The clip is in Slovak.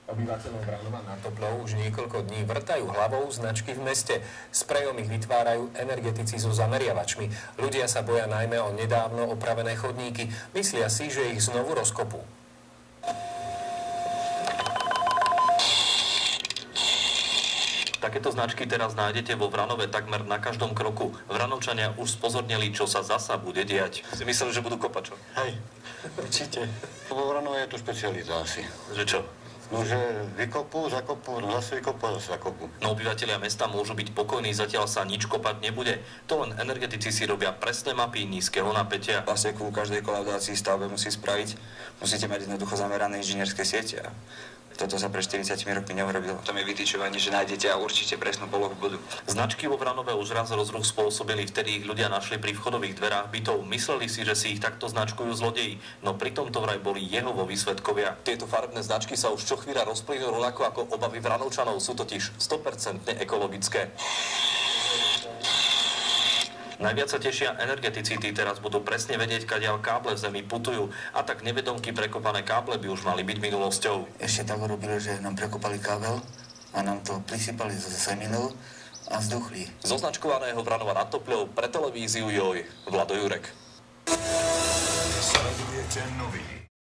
Obyvateľom Vranova nad Topľou už niekoľko dní vrtajú hlavou značky v meste. Sprejom ich vytvárajú energetici so zameriavačmi. Ľudia sa boja najmä o nedávno opravené chodníky. Myslia si, že ich znovu rozkopú. Takéto značky teraz nájdete vo Vranove takmer na každom kroku. Vranovčania už spozornili, čo sa zasa bude diať. Si mysleli, že budú kopať, čo? Hej, určite. Vo Vranove je to špecialita asi. Že čo? No, že vykopú, zakopú, no zase vykopú, zase zakopú. No obyvatelia mesta môžu byť pokojní, zatiaľ sa nič kopať nebude. To len energetici si robia presné mapy nízkeho napätia. Vlastne ku každej kolaudácii stavbe musíte mať jednoducho zamerané inžinierské siete. Toto sa pred 40 rokmi neurobilo. Tam je vytýčovanie, že nájdete a určite presnú polohu bodu. Značky vo Vranove už raz rozruch spôsobili, vtedy ich ľudia našli pri vchodových dverách bytov. Mysleli si, že si ich takto značkujú zlodeji, no pritom to vraj boli Jehovovi svedkovia. Tieto farebné značky sa už čo chvíľa rozplynú rovnako ako obavy Vranovčanov, sú totiž 100% ekologické. Najviac sa tešia energetici, tí teraz budú presne vedieť, kadiaľ káble v zemi putujú, a tak nevedomky prekopané káble by už mali byť minulosťou. Ešte tak urobili, že nám prekopali kábel a nám to prisypali zo seminou a vzduchli. Zo značkovaného Vranova nad Topľou pre televíziu Joj, Vlado Jurek. Sledujete noviny.